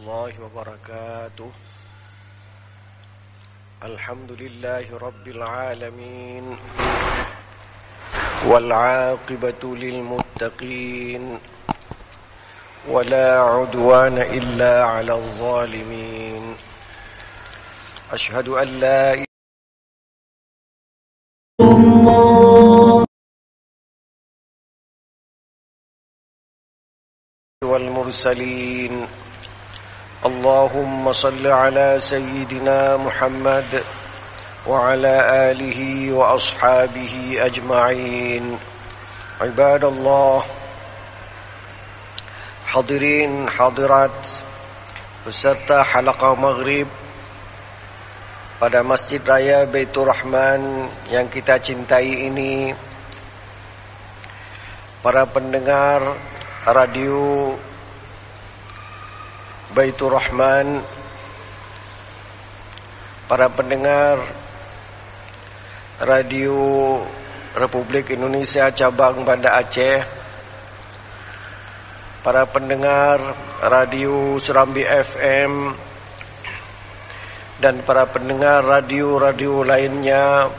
الله وبركاته. الحمد لله رب العالمين والعاقبة للمتقين ولا عدوان إلا على الظالمين. أشهد أن لا إله والمرسلين. اللهم صل على سيدنا محمد وعلى آله وأصحابه أجمعين. عباد الله، hadirin hadirat peserta halaqah maghrib pada Masjid Raya Baitur Rahman yang kita cintai ini, para pendengar radio Baitur Rahman, para pendengar radio Republik Indonesia cabang Banda Aceh, para pendengar radio Serambi FM, dan para pendengar radio-radio lainnya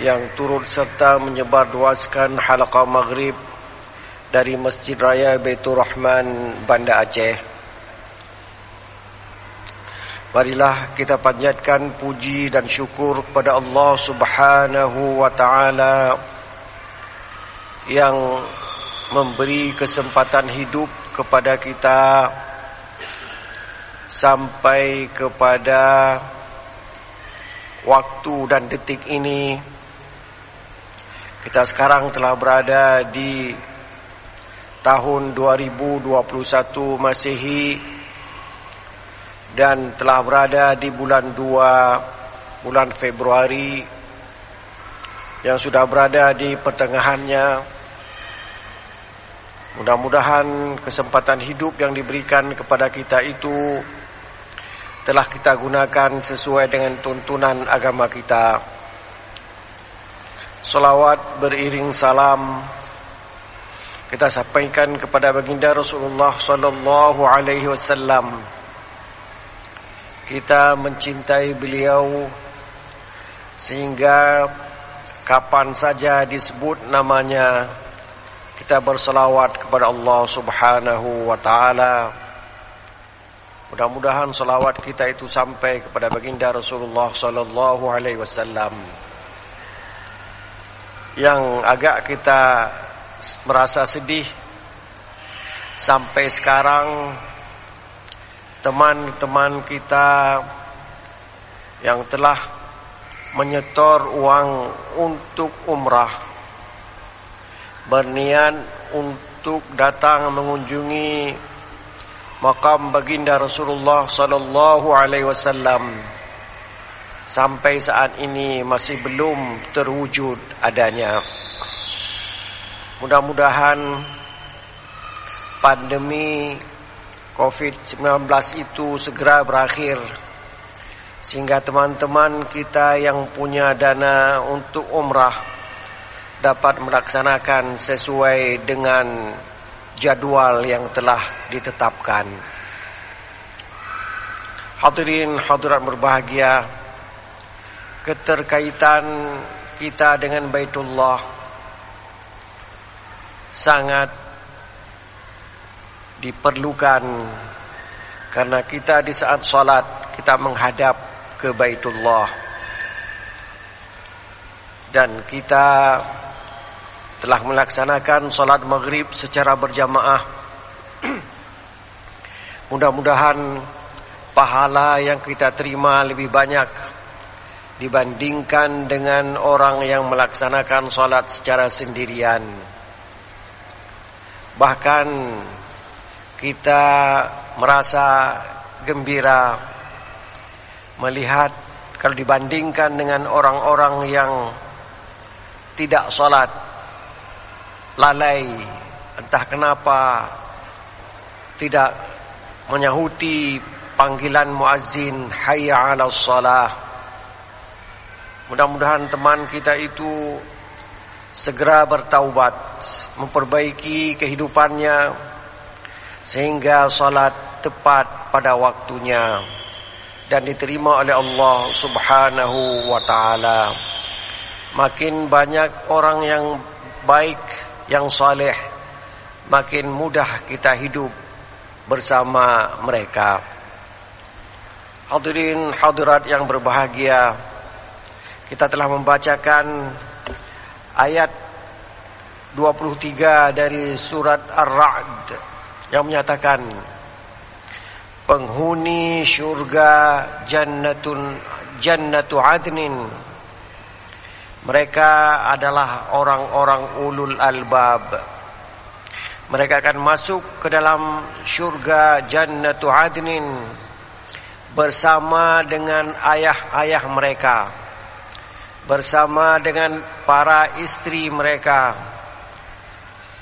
yang turut serta menyebarluaskan halaqah maghrib dari Masjid Raya Baitur Rahman Banda Aceh. Marilah kita panjatkan puji dan syukur kepada Allah Subhanahu wa ta'ala yang memberi kesempatan hidup kepada kita sampai kepada waktu dan detik ini. Kita sekarang telah berada di tahun 2021 Masehi dan telah berada di bulan 2, bulan Februari, yang sudah berada di pertengahannya. Mudah-mudahan kesempatan hidup yang diberikan kepada kita itu telah kita gunakan sesuai dengan tuntunan agama kita. Salawat beriring salam kita sampaikan kepada baginda Rasulullah sallallahu alaihi wasallam. Kita mencintai beliau sehingga kapan saja disebut namanya kita berselawat kepada Allah Subhanahu wa ta'ala. Mudah-mudahan selawat kita itu sampai kepada baginda Rasulullah sallallahu alaihi wasallam. Yang agak kita merasa sedih sampai sekarang, teman-teman kita yang telah menyetor uang untuk umrah, berniat untuk datang mengunjungi makam baginda Rasulullah sallallahu alaihi wasallam, sampai saat ini masih belum terwujud adanya. Mudah-mudahan pandemi COVID-19 itu segera berakhir, sehingga teman-teman kita yang punya dana untuk umrah dapat melaksanakan sesuai dengan jadwal yang telah ditetapkan. Hadirin hadirat berbahagia, keterkaitan kita dengan Baitullah sangat diperlukan, karena kita di saat salat kita menghadap ke Baitullah, dan kita telah melaksanakan salat maghrib secara berjamaah. Mudah-mudahan pahala yang kita terima lebih banyak dibandingkan dengan orang yang melaksanakan salat secara sendirian. Bahkan kita merasa gembira melihat kalau dibandingkan dengan orang-orang yang tidak salat, lalai, entah kenapa tidak menyahuti panggilan muazzin hayya 'alas shalah. Mudah-mudahan teman kita itu segera bertaubat, memperbaiki kehidupannya, sehingga salat tepat pada waktunya dan diterima oleh Allah Subhanahu wa taala. Makin banyak orang yang baik, yang saleh, makin mudah kita hidup bersama mereka. Hadirin hadirat yang berbahagia, kita telah membacakan ayat 23 dari surat Ar-Ra'd yang menyatakan penghuni syurga jannatu adnin, mereka adalah orang-orang ulul albab. Mereka akan masuk ke dalam syurga jannatu adnin bersama dengan ayah-ayah mereka, bersama dengan para istri mereka,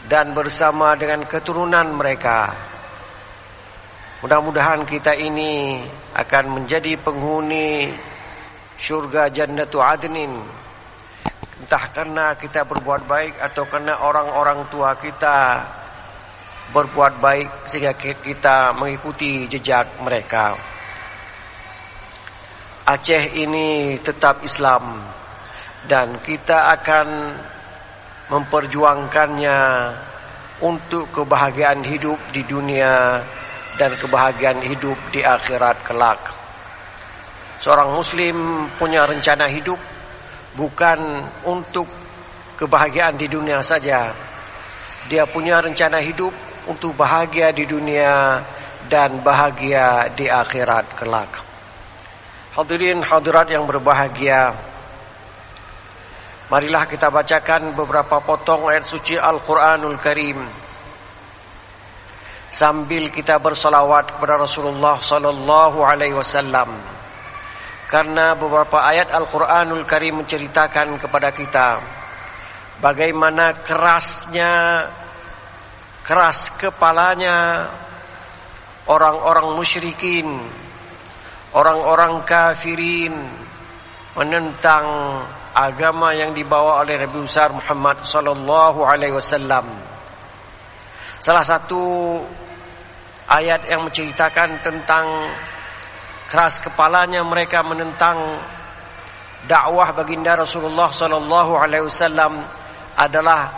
dan bersama dengan keturunan mereka. Mudah-mudahan kita ini akan menjadi penghuni syurga jannatu adnin, entah karena kita berbuat baik atau karena orang-orang tua kita berbuat baik sehingga kita mengikuti jejak mereka. Aceh ini tetap Islam dan kita akan memperjuangkannya untuk kebahagiaan hidup di dunia dan kebahagiaan hidup di akhirat kelak. Seorang muslim punya rencana hidup bukan untuk kebahagiaan di dunia saja. Dia punya rencana hidup untuk bahagia di dunia dan bahagia di akhirat kelak. Hadirin hadirat yang berbahagia, marilah kita bacakan beberapa potong ayat suci Al-Quranul Karim sambil kita bersalawat kepada Rasulullah sallallahu alaihi wasallam. Karena beberapa ayat Al-Quranul Karim menceritakan kepada kita bagaimana keras kepalanya orang-orang musyrikin, orang-orang kafirin menentang agama yang dibawa oleh Nabi besar Muhammad sallallahu alaihi wasallam. Salah satu ayat yang menceritakan tentang keras kepalanya mereka menentang dakwah baginda Rasulullah sallallahu alaihi wasallam adalah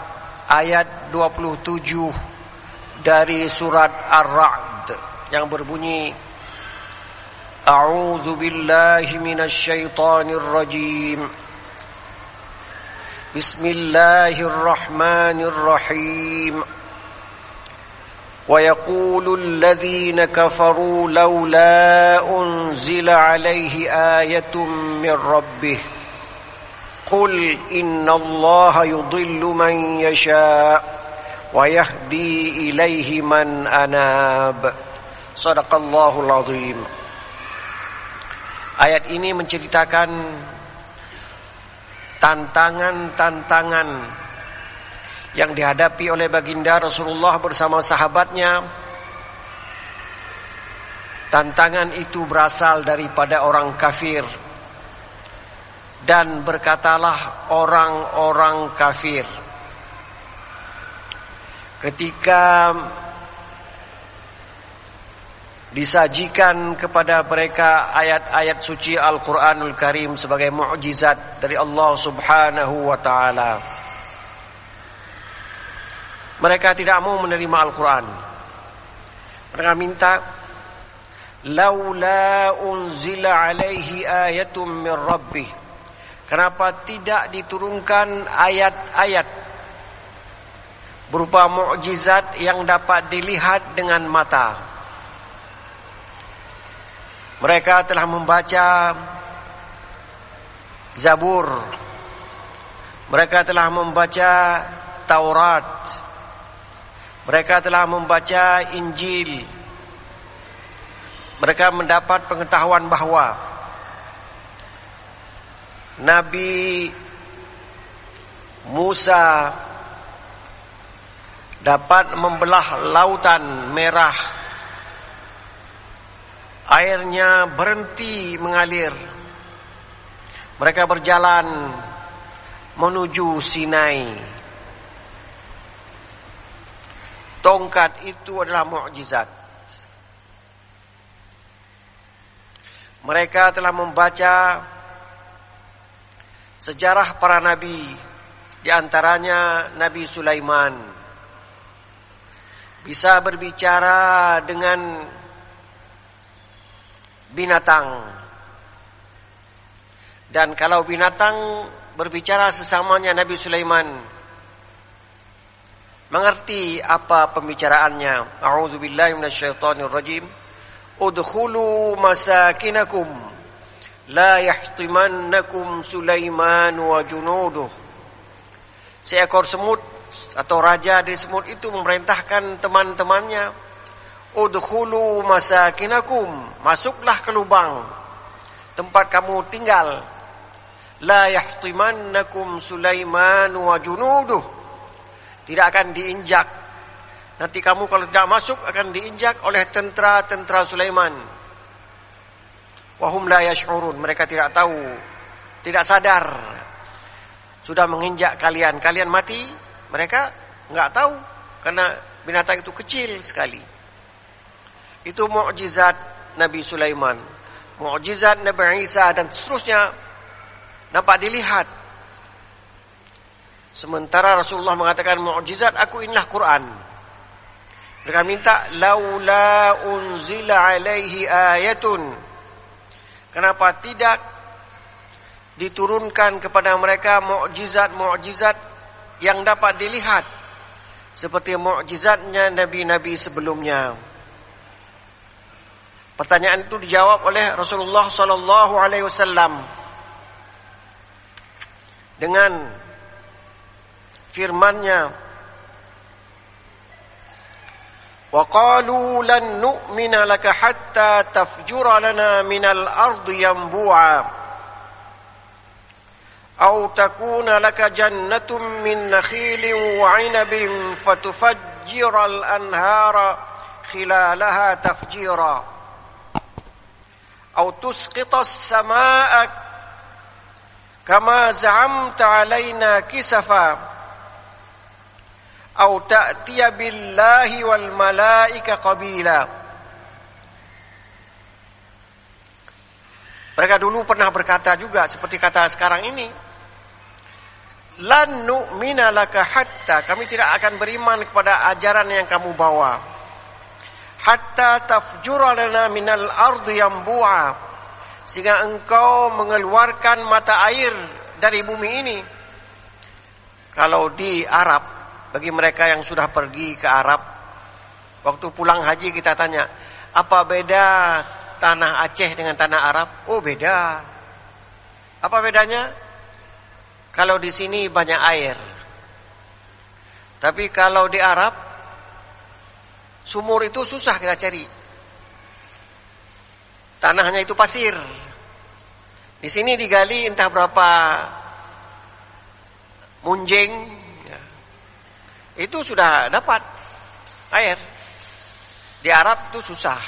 ayat 27 dari surat Ar-Ra'd yang berbunyi, A'udzu billahi minasy syaithanir rajim. Bismillahirrahmanirrahim. Wa yaqulu alladhina kafaru laula unzila alaihi ayatun min rabbih. Qul innallaha yudhillu man yasha wa yahdi ilaihi man anab. Shadaqallahul azim. Ayat ini menceritakan tantangan-tantangan yang dihadapi oleh baginda Rasulullah bersama sahabatnya. Tantangan itu berasal daripada orang kafir. Dan berkatalah orang-orang kafir ketika disajikan kepada mereka ayat-ayat suci Al-Quranul Karim sebagai mukjizat dari Allah Subhanahu wa ta'ala, mereka tidak mau menerima Al-Quran. Mereka minta, laula unzila alaihi ayatum min rabbih, kenapa tidak diturunkan ayat-ayat berupa mukjizat yang dapat dilihat dengan mata. Mereka telah membaca Zabur, mereka telah membaca Taurat, mereka telah membaca Injil. Mereka mendapat pengetahuan bahwa Nabi Musa dapat membelah lautan merah, airnya berhenti mengalir. Mereka berjalan menuju Sinai. Tongkat itu adalah mukjizat. mereka telah membaca sejarah para nabi, di antaranya Nabi Sulaiman. Bisa berbicara dengan binatang. Dan kalau binatang berbicara sesamanya, Nabi Sulaiman mengerti apa pembicaraannya. A'udzubillahi minasyaitonirrajim. Udkhulu masakinakum la yahtimannakum Sulaiman wa junuduh. Seekor semut atau raja dari semut itu memerintahkan teman-temannya, udkhulu masakinakum, masuklah ke lubang tempat kamu tinggal. La yahtimannakum Sulaiman wa junuduh. Tidak akan diinjak. Nanti kamu kalau tidak masuk akan diinjak oleh tentara-tentara Sulaiman. Wahum la yash'urun, mereka tidak tahu, tidak sadar sudah menginjak kalian. Kalian mati, mereka enggak tahu karena binatang itu kecil sekali. Itu mukjizat Nabi Sulaiman. Mukjizat Nabi Isa dan seterusnya dapat dilihat. Sementara Rasulullah mengatakan mukjizat aku inilah Quran. Mereka minta laula unzila alaihi ayatun. Kenapa tidak diturunkan kepada mereka mukjizat-mukjizat yang dapat dilihat seperti mukjizatnya nabi-nabi sebelumnya? Pertanyaan itu dijawab oleh Rasulullah sallallahu alaihi wasallam dengan firman-Nya, wa qalu lan nu'mina laka hatta tafjura lana minal ardi yanbu'a aw takuna laka jannatun min nakhilin wa 'inabin fatufajjira al-anhara khilalaha tafjira aw tusqita as-samaa'a kama za'amta 'alaina kisafa au ta'tiya billahi wal malaika qabila. Mereka dulu pernah berkata juga seperti kata sekarang ini, lan nu'mina laka hatta, kami tidak akan beriman kepada ajaran yang kamu bawa, hatta tafjura lana minal ardi yanbu'a, sehingga engkau mengeluarkan mata air dari bumi ini. Kalau di Arab, bagi mereka yang sudah pergi ke Arab, waktu pulang haji kita tanya, apa beda tanah Aceh dengan tanah Arab? Oh beda. Apa bedanya? Kalau di sini banyak air, tapi kalau di Arab sumur itu susah kita cari. Tanahnya itu pasir. Di sini digali entah berapa munjing, itu sudah dapat air. Di Arab itu susah.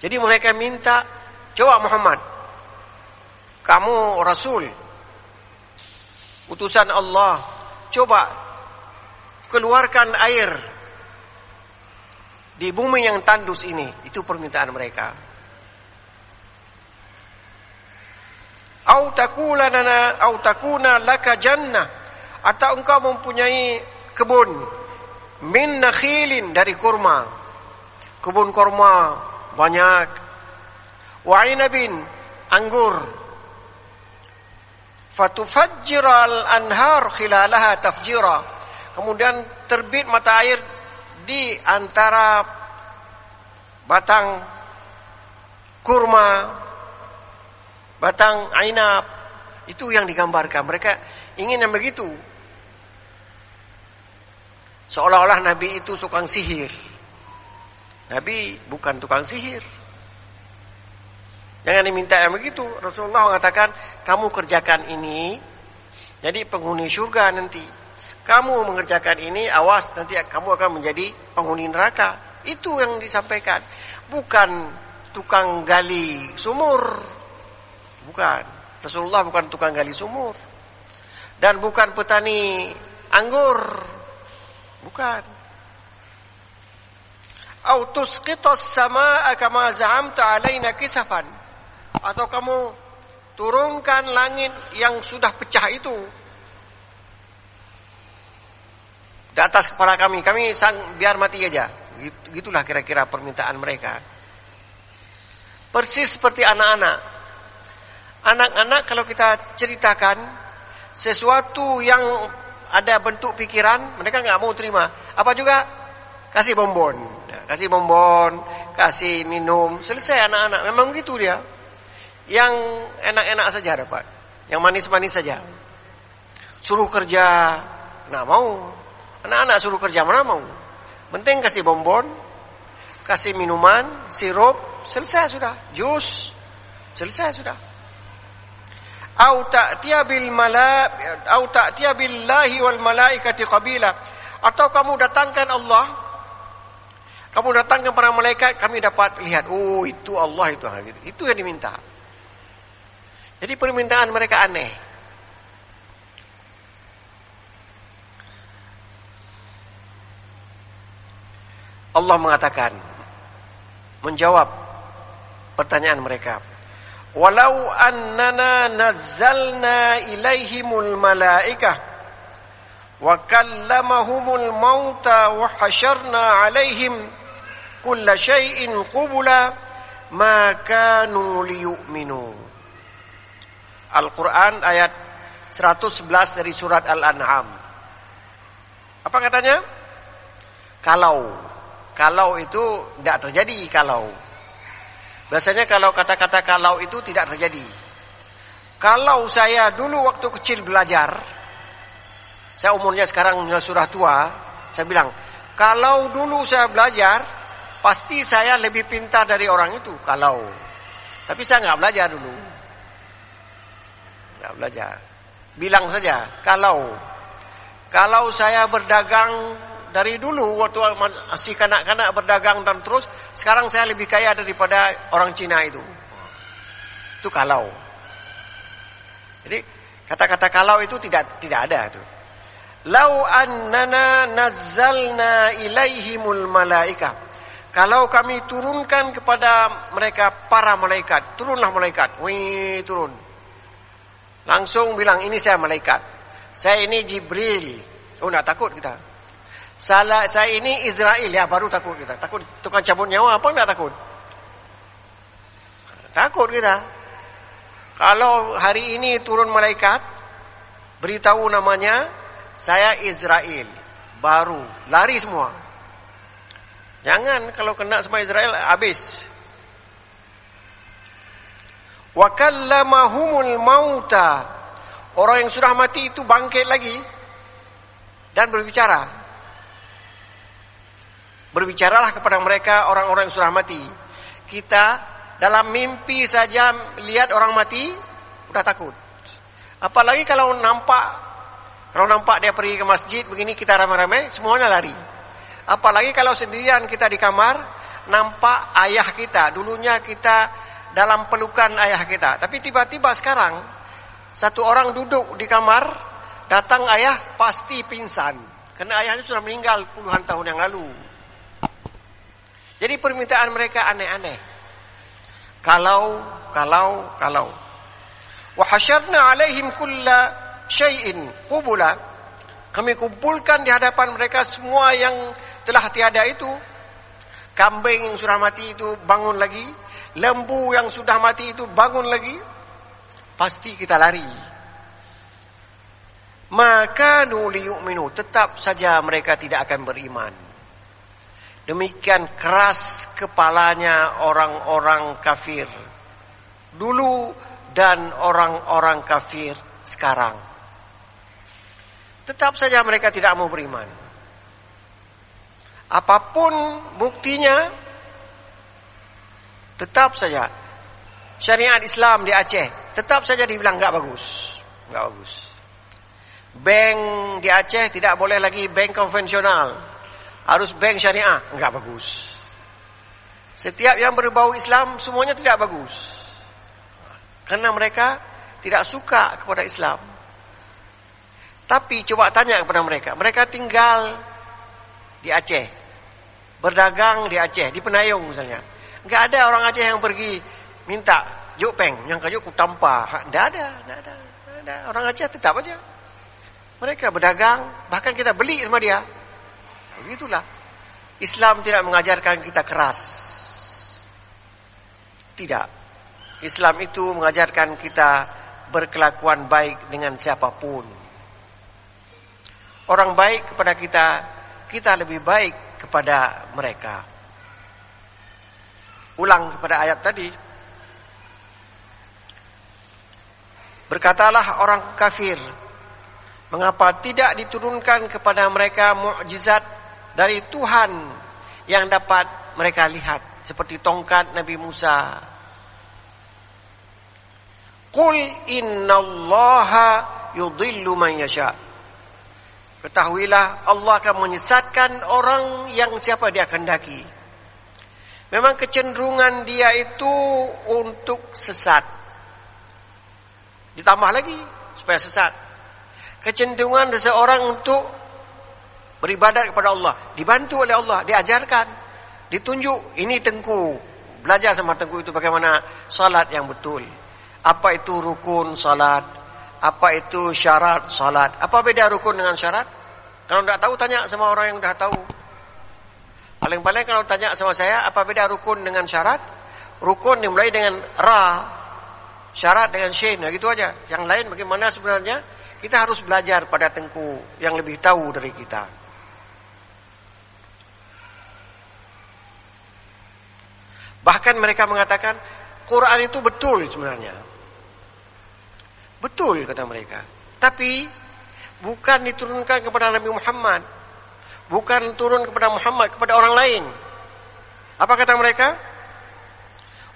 Jadi mereka minta, coba Muhammad, kamu Rasul, utusan Allah, coba keluarkan air di bumi yang tandus ini. Itu permintaan mereka. Au takuna laka jannah, atau engkau mempunyai kebun min nakhilin, dari kurma, kebun kurma banyak, wa inabin, anggur, fatufajjiral anhar khilalaha tafjira, kemudian terbit mata air di antara batang kurma, batang ainab. Itu yang digambarkan. Mereka ingin yang begitu. Seolah-olah Nabi itu tukang sihir. Nabi bukan tukang sihir. Jangan diminta yang begitu. Rasulullah mengatakan, kamu kerjakan ini, jadi penghuni surga nanti. Kamu mengerjakan ini, awas nanti kamu akan menjadi penghuni neraka. Itu yang disampaikan. Bukan tukang gali sumur. Bukan. Rasulullah bukan tukang gali sumur. Dan bukan petani anggur. Bukan. Au tusqitas samaa'a kama za'amta 'alaina kisafan. Atau kamu turunkan langit yang sudah pecah itu di atas kepala kami. Biar mati aja. Gitulah kira-kira permintaan mereka. Persis seperti anak-anak. Anak-anak kalau kita ceritakan sesuatu yang ada bentuk pikiran, mereka nggak mau terima. Apa juga? Kasih bonbon. Kasih bonbon, kasih minum. Selesai anak-anak. Memang begitu dia. Yang enak-enak saja dapat. Yang manis-manis saja. Suruh kerja, nggak mau. Anak-anak suruh kerja, mana mau. Penting kasih bonbon, kasih minuman, sirup, selesai sudah. Jus, selesai sudah. Au ta'tiya billahi wal malaikati qabila. Atau kamu datangkan Allah, kamu datangkan para malaikat, kami dapat lihat. Oh, itu Allah itu. Itu yang diminta. Jadi permintaan mereka aneh. Allah mengatakan, menjawab pertanyaan mereka. Walau annana nazzalna ilaihimul malaikah wa kallamahumul mauta wa hasyarna alaihim kulla syai'in qubula ma kanu liyu'minu. Al-Quran ayat 111 dari surat Al-An'am. Apa katanya? Kalau itu tidak terjadi kalau. Biasanya kalau kata-kata kalau itu tidak terjadi. Kalau saya dulu waktu kecil belajar, saya umurnya sekarang sudah tua, saya bilang, kalau dulu saya belajar, pasti saya lebih pintar dari orang itu. Kalau. Tapi saya nggak belajar dulu. Nggak belajar. Bilang saja, kalau saya berdagang dari dulu waktu masih kanak-kanak berdagang dan terus, sekarang saya lebih kaya daripada orang Cina itu. Itu kalau. Jadi kata-kata kalau itu tidak ada itu. Lau annana nazzalna ilaihimul malaika. Kalau kami turunkan kepada mereka para malaikat, turunlah malaikat. Wih, turun. Langsung bilang, ini saya malaikat. Saya ini Jibril. Oh, enggak takut kita. Saya ini Israel, ya baru takut kita. Takut tukang cabut nyawa apa enggak takut? Takut kita. Kalau hari ini turun malaikat, beritahu namanya, saya Israel, baru lari semua. Jangan kalau kena sama Israel habis. Wa kallamahumul mauta. Orang yang sudah mati itu bangkit lagi dan berbicara. Berbicaralah kepada mereka orang-orang yang sudah mati. Kita dalam mimpi saja lihat orang mati, udah takut. Apalagi kalau nampak dia pergi ke masjid begini, kita ramai-ramai, semuanya lari. Apalagi kalau sendirian kita di kamar, nampak ayah kita. Dulunya kita dalam pelukan ayah kita. Tapi tiba-tiba sekarang, satu orang duduk di kamar, datang ayah pasti pingsan. Karena ayahnya sudah meninggal puluhan tahun yang lalu. Jadi permintaan mereka aneh-aneh. Kalau. Wa hasyarna alaihim kulla syai'in qubula. Kami kumpulkan di hadapan mereka semua yang telah tiada itu. Kambing yang sudah mati itu bangun lagi. Lembu yang sudah mati itu bangun lagi. Pasti kita lari. Maka liyu'minu. Tetap saja mereka tidak akan beriman. Demikian keras kepalanya orang-orang kafir dulu dan orang-orang kafir sekarang. Tetap saja mereka tidak mau beriman. Apapun buktinya, tetap saja syariat Islam di Aceh tetap saja dibilang enggak bagus. Bank di Aceh tidak boleh lagi bank konvensional. Harus bank syariah, enggak bagus. Setiap yang berbau Islam semuanya tidak bagus. Karena mereka tidak suka kepada Islam. Tapi coba tanya kepada mereka. Mereka tinggal di Aceh, berdagang di Aceh, di Penayung misalnya. Enggak ada orang Aceh yang pergi minta jupeng, yang kayu tanpa. Enggak ada. Orang Aceh tetap aja. Mereka berdagang, bahkan kita beli sama dia. Begitulah. Islam tidak mengajarkan kita keras. Tidak. Islam itu mengajarkan kita berkelakuan baik dengan siapapun. Orang baik kepada kita, kita lebih baik kepada mereka. Ulang kepada ayat tadi. Berkatalah orang kafir, mengapa tidak diturunkan kepada mereka mukjizat dari Tuhan yang dapat mereka lihat, seperti tongkat Nabi Musa. Qul innallaha yudhillu man yasha. Ketahuilah Allah akan menyesatkan orang yang siapa dia kehendaki. Memang kecenderungan dia itu untuk sesat. Ditambah lagi supaya sesat. Kecenderungan seseorang untuk beribadat kepada Allah, dibantu oleh Allah, diajarkan, ditunjuk, ini tengku. Belajar sama tengku itu bagaimana salat yang betul. Apa itu rukun salat? Apa itu syarat salat? Apa beda rukun dengan syarat? Kalau tidak tahu, tanya sama orang yang sudah tahu. Paling-paling kalau tanya sama saya, apa beda rukun dengan syarat? Rukun dimulai dengan ra, syarat dengan shin, nah gitu aja. Yang lain bagaimana sebenarnya? Kita harus belajar pada tengku yang lebih tahu dari kita. Bahkan mereka mengatakan Quran itu betul sebenarnya. Betul kata mereka. Tapi bukan diturunkan kepada Nabi Muhammad. Bukan turun kepada Muhammad, kepada orang lain. Apa kata mereka?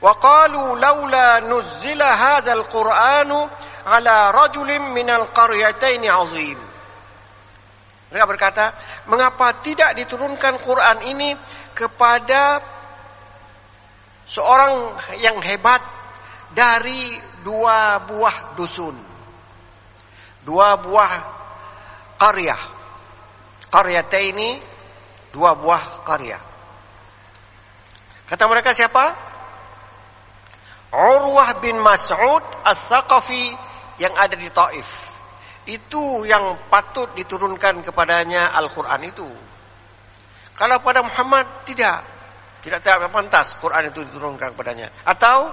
Wa qalu laula nuzzila hadzal Qur'anu ala rajulin minal qaryataini azim. Mereka berkata, mengapa tidak diturunkan Quran ini kepada seorang yang hebat dari dua buah dusun, dua buah qaryah. Qaryataini, dua buah qaryah. Kata mereka siapa? Urwah bin Mas'ud As-Saqafi yang ada di Taif. Itu yang patut diturunkan kepadanya Al-Quran itu. Kalau pada Muhammad tidak pantas Quran itu diturunkan kepadanya. Atau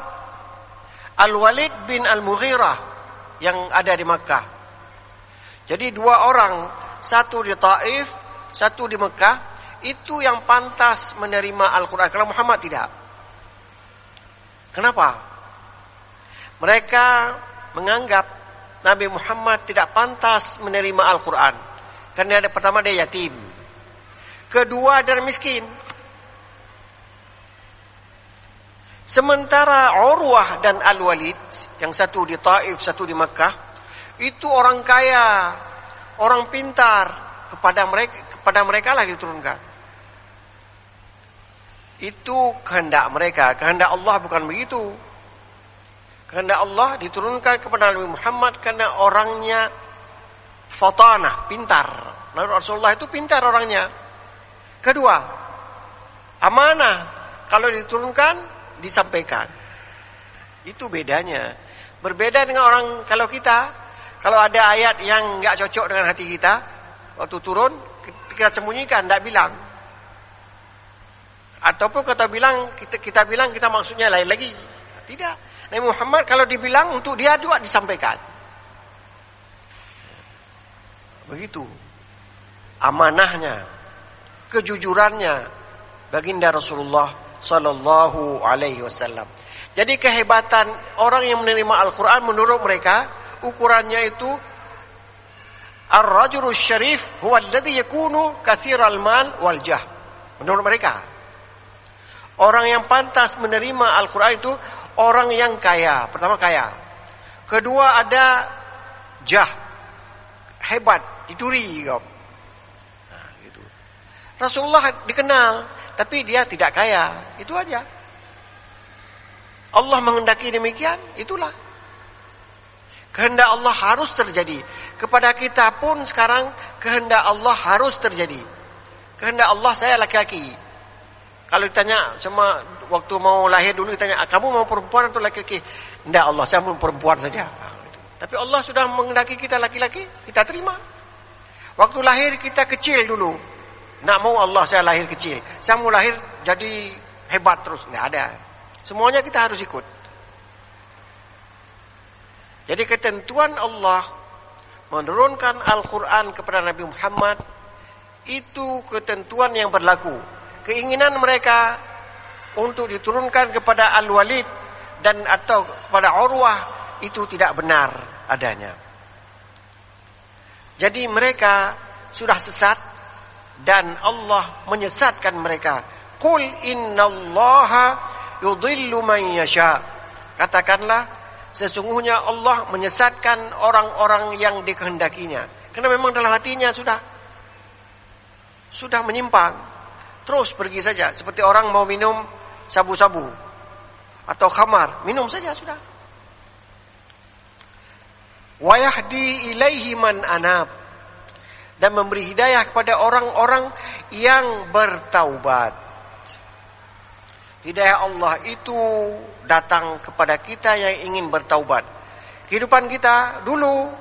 Al-Walid bin Al-Mughirah yang ada di Makkah. Jadi dua orang, satu di Taif, satu di Makkah, itu yang pantas menerima Al-Quran. Kalau Muhammad tidak. Kenapa? Mereka menganggap Nabi Muhammad tidak pantas menerima Al-Quran. Karena pertama dia yatim. Kedua dia miskin. Sementara Urwah dan Al-Walid, yang satu di Taif, satu di Makkah, itu orang kaya, orang pintar, kepada mereka lah diturunkan. Itu kehendak mereka, kehendak Allah bukan begitu. Kehendak Allah diturunkan kepada Nabi Muhammad karena orangnya fatanah, pintar. Nabi Rasulullah itu pintar orangnya. Kedua, amanah. Kalau diturunkan, disampaikan. Itu bedanya. Berbeda dengan orang, kalau ada ayat yang enggak cocok dengan hati kita, waktu turun, kita sembunyikan, enggak bilang. Ataupun kita bilang kita maksudnya lain lagi. Tidak. Nabi Muhammad kalau dibilang untuk dia juga disampaikan. Begitu. Amanahnya, kejujurannya baginda Rasulullah sallallahu alaihi wasallam. Jadi kehebatan orang yang menerima Al-Quran menurut mereka ukurannya itu ar-rajulus syarif huwa alladhi yakunu katsiral mal wal jah. Menurut mereka, orang yang pantas menerima Al-Quran itu orang yang kaya. Pertama kaya. Kedua ada jah, hebat, dicuri. Nah, gitu. Rasulullah dikenal, tapi dia tidak kaya. Itu aja. Allah menghendaki demikian, itulah. Kehendak Allah harus terjadi. Kepada kita pun sekarang kehendak Allah harus terjadi. Kehendak Allah, saya laki-laki. Kalau ditanya sama waktu mau lahir dulu ditanya, kamu mau perempuan atau laki-laki? Enggak, Allah, saya mau perempuan saja. Tapi Allah sudah menghendaki kita laki-laki, kita terima. Waktu lahir kita kecil dulu. Enggak mau Allah saya lahir kecil. Saya mau lahir jadi hebat terus. Enggak ada. Semuanya kita harus ikut. Jadi ketentuan Allah menurunkan Al-Quran kepada Nabi Muhammad, itu ketentuan yang berlaku. Keinginan mereka untuk diturunkan kepada Al-Walid dan atau kepada Urwah itu tidak benar adanya. Jadi mereka sudah sesat dan Allah menyesatkan mereka. Qul innallaha yudhillu man yasha. Katakanlah, sesungguhnya Allah menyesatkan orang-orang yang dikehendakinya. Karena memang dalam hatinya sudah menyimpang. Terus pergi saja. Seperti orang mau minum sabu-sabu atau khamar, minum saja sudah. Wa yahdi ilaihi man anab, dan memberi hidayah kepada orang-orang yang bertaubat. Hidayah Allah itu datang kepada kita yang ingin bertaubat. Kehidupan kita dulu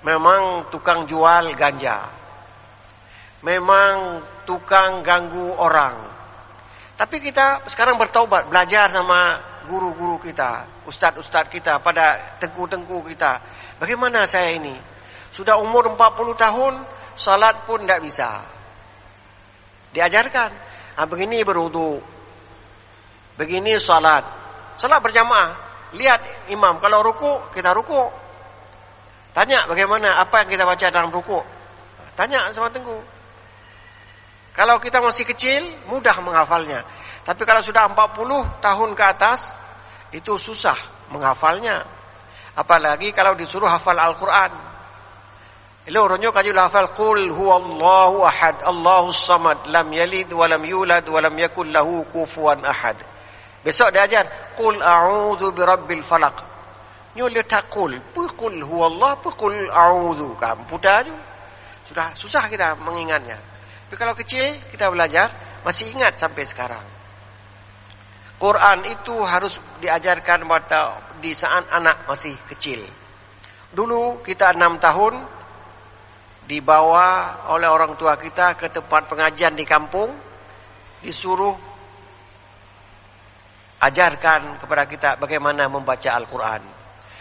memang tukang jual ganja, memang tukang ganggu orang. Tapi kita sekarang bertaubat, belajar sama guru-guru kita, ustadz-ustadz kita, pada tengku-tengku kita. Bagaimana saya ini? Sudah umur 40 tahun, salat pun tidak bisa. Diajarkan, begini berwudu, begini salat. Salat berjamaah, lihat imam, kalau ruku, kita ruku. Tanya bagaimana, apa yang kita baca dalam ruku. Tanya sama tengku. Kalau kita masih kecil, mudah menghafalnya. Tapi kalau sudah 40 tahun ke atas, itu susah menghafalnya. Apalagi kalau disuruh hafal Al-Quran. Ilo ronyo kaji hafal qul huwallahu ahad, Allahus samad, lam yalid walam yulad walam yakul lahu kufuwan ahad. Besok diajar qul a'udzu birabbil falaq. Nyo letak qul huwallah, qul a'udzu. Kampuda sudah susah kita mengingatnya. Tapi kalau kecil kita belajar, masih ingat sampai sekarang. Quran itu harus diajarkan di saat anak masih kecil. Dulu kita 6 tahun dibawa oleh orang tua kita ke tempat pengajian di kampung, disuruh ajarkan kepada kita bagaimana membaca Al-Quran.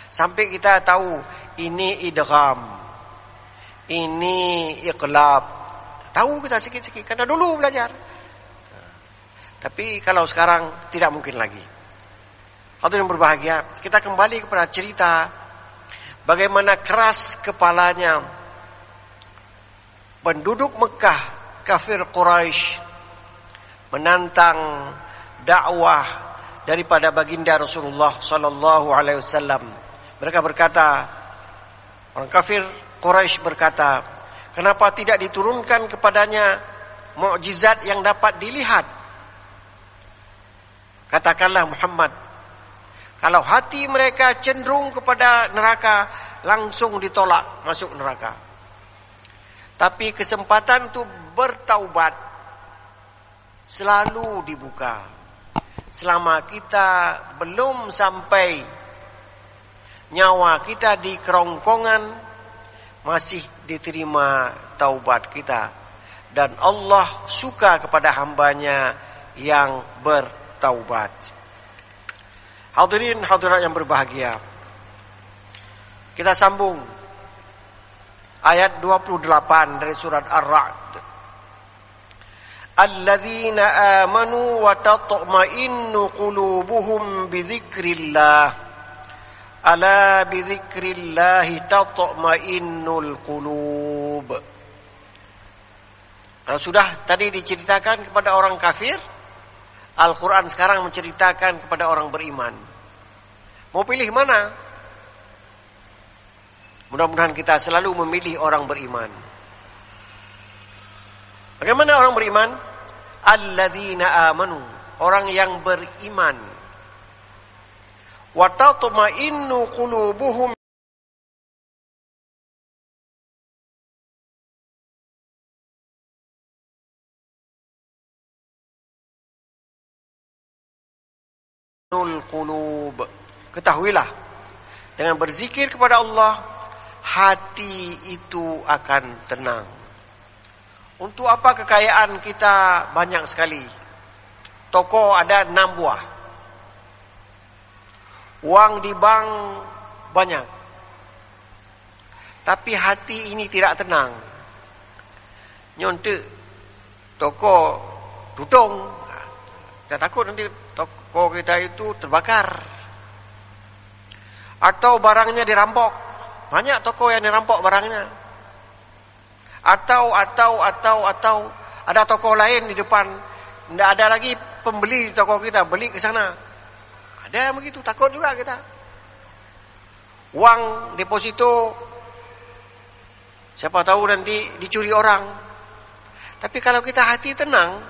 Sampai kita tahu ini idgham, ini iqlab. Tahu kita sikit-sikit karena dulu belajar. Tapi kalau sekarang tidak mungkin lagi. Hadirin berbahagia, kita kembali kepada cerita bagaimana keras kepalanya penduduk Mekah, kafir Quraisy, menantang dakwah daripada baginda Rasulullah sallallahu alaihi wasallam. Mereka berkata, orang kafir Quraisy berkata, kenapa tidak diturunkan kepadanya mukjizat yang dapat dilihat? Katakanlah Muhammad, kalau hati mereka cenderung kepada neraka, langsung ditolak masuk neraka. Tapi kesempatan untuk bertaubat selalu dibuka. Selama kita belum sampai nyawa kita di kerongkongan, masih diterima taubat kita. Dan Allah suka kepada hambanya yang bertaubat. Hadirin hadirat yang berbahagia, kita sambung ayat 28 dari surat Ar-Ra'd. Alladzina amanu wa tatma'innu qulubuhum bidzikrillah. Ala bidzikrillahi tatma'innul qulub. Kalau sudah tadi diceritakan kepada orang kafir, Al-Quran sekarang menceritakan kepada orang beriman. Mau pilih mana? Mudah-mudahan kita selalu memilih orang beriman. Bagaimana orang beriman? Alladzina amanu, orang yang beriman. Wa tatma'innu qulubuhum qulub. Ketahuilah, dengan berzikir kepada Allah, hati itu akan tenang. Untuk apa kekayaan kita banyak sekali? Toko ada 6 buah. Uang di bank banyak. Tapi hati ini tidak tenang. Nyontek toko tutung. Kita takut nanti toko kita itu terbakar. Atau barangnya dirampok. Banyak toko yang dirampok barangnya. Atau ada toko lain di depan, tidak ada lagi pembeli di toko kita, beli ke sana. Ada yang begitu, takut juga kita. Uang deposito, siapa tahu nanti dicuri orang. Tapi kalau kita hati tenang,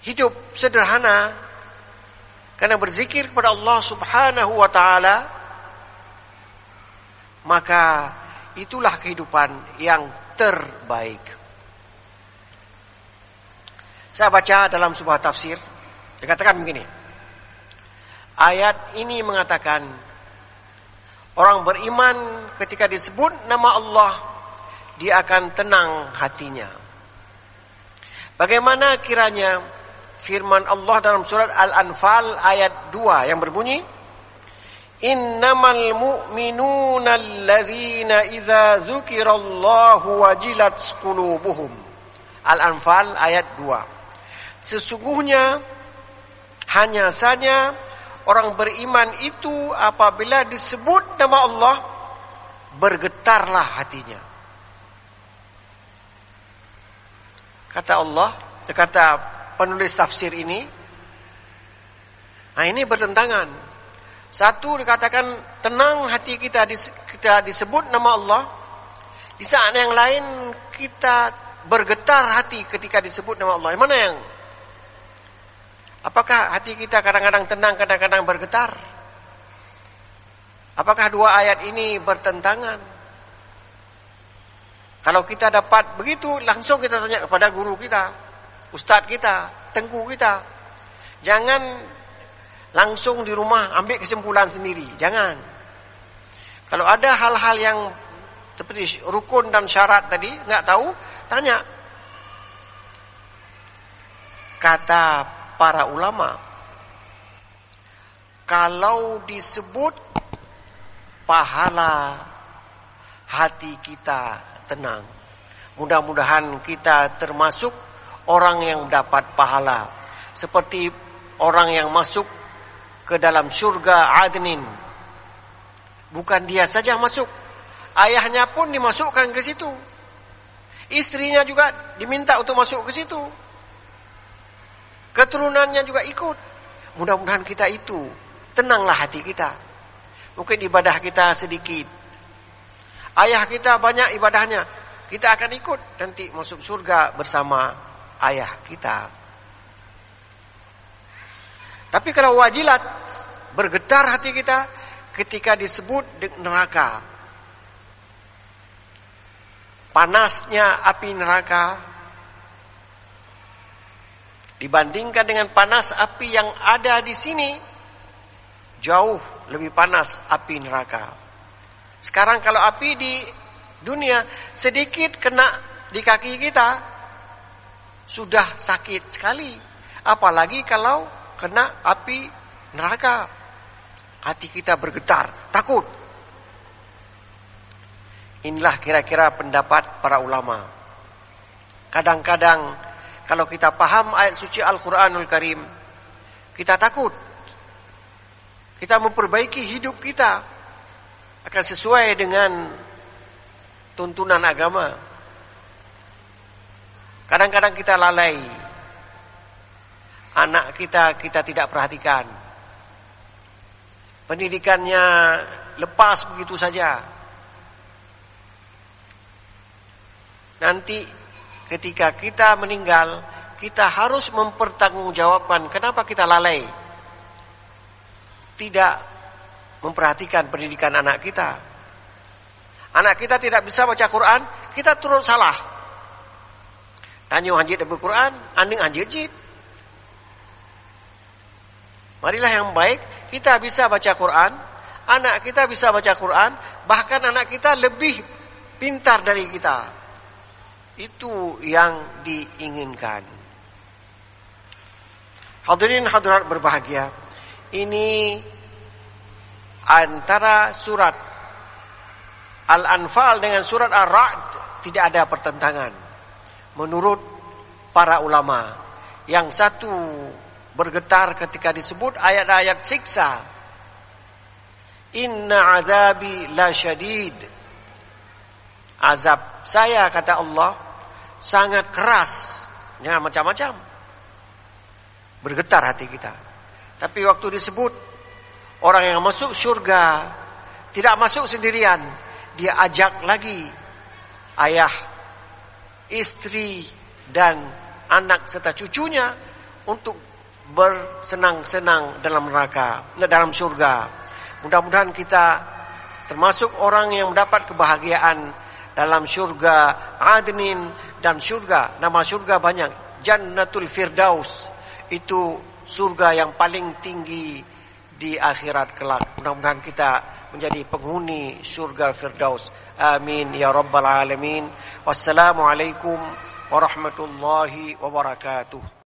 hidup sederhana, karena berzikir kepada Allah Subhanahu wa ta'ala, maka itulah kehidupan yang terbaik. Saya baca dalam sebuah tafsir, dikatakan begini. Ayat ini mengatakan, orang beriman ketika disebut nama Allah, dia akan tenang hatinya. Bagaimana kiranya firman Allah dalam surat Al-Anfal ayat 2 yang berbunyi, Innamal mu'minuna alladzina idza dzukirallahu wajilat qulubuhum. Al-Anfal ayat 2. Sesungguhnya hanya saja orang beriman itu apabila disebut nama Allah, bergetarlah hatinya. Kata Allah, kata penulis tafsir ini, nah ini bertentangan. Satu dikatakan tenang hati kita disebut nama Allah. Di saat yang lain kita bergetar hati ketika disebut nama Allah. Yang mana yang? Apakah hati kita kadang-kadang tenang, kadang-kadang bergetar? Apakah dua ayat ini bertentangan? Kalau kita dapat begitu, langsung kita tanya kepada guru kita, ustadz kita, tengku kita. Jangan langsung di rumah ambil kesimpulan sendiri. Jangan. Kalau ada hal-hal yang seperti rukun dan syarat tadi nggak tahu, tanya. Kata para ulama, kalau disebut pahala, hati kita tenang. Mudah-mudahan kita termasuk orang yang dapat pahala, seperti orang yang masuk ke dalam surga Adnin. Bukan dia saja masuk, ayahnya pun dimasukkan ke situ. Istrinya juga diminta untuk masuk ke situ. Keturunannya juga ikut. Mudah-mudahan kita itu tenanglah hati kita. Mungkin ibadah kita sedikit, ayah kita banyak ibadahnya, kita akan ikut nanti masuk surga bersama ayah kita. Tapi kalau wajilat, bergetar hati kita ketika disebut neraka. Panasnya api neraka dibandingkan dengan panas api yang ada di sini, jauh lebih panas api neraka. Sekarang kalau api di dunia sedikit kena di kaki kita sudah sakit sekali, apalagi kalau kena api neraka. Hati kita bergetar, takut. Inilah kira-kira pendapat para ulama. Kadang-kadang kalau kita paham ayat suci Al-Quranul Karim, kita takut. Kita memperbaiki hidup kita akan sesuai dengan tuntunan agama. Kadang-kadang kita lalai. Anak kita tidak perhatikan. Pendidikannya lepas begitu saja. Nanti ketika kita meninggal, kita harus mempertanggungjawabkan kenapa kita lalai, tidak memperhatikan pendidikan anak kita. Anak kita tidak bisa baca Quran, kita turut salah. Tanyo hanjit Al Quran, anding hanjit. Marilah yang baik, kita bisa baca Quran, anak kita bisa baca Quran, bahkan anak kita lebih pintar dari kita. Itu yang diinginkan. Hadirin hadirat berbahagia, ini antara surat Al-Anfal dengan surat Ar-Ra'd tidak ada pertentangan. Menurut para ulama, yang satu bergetar ketika disebut ayat-ayat siksa. Inna azabi la syadid. Azab saya, kata Allah, sangat keras. Ya, macam-macam. Bergetar hati kita. Tapi waktu disebut orang yang masuk surga, tidak masuk sendirian. Dia ajak lagi ayah, istri, dan anak serta cucunya untuk bersenang-senang dalam neraka, dalam surga. Mudah-mudahan kita termasuk orang yang mendapat kebahagiaan dalam surga Adnin, dan surga, nama surga banyak. Jannatul Firdaus, itu surga yang paling tinggi di akhirat kelak. Mudah-mudahan kita menjadi penghuni surga Firdaus. Amin ya rabbal alamin. Wassalamualaikum warahmatullahi wabarakatuh.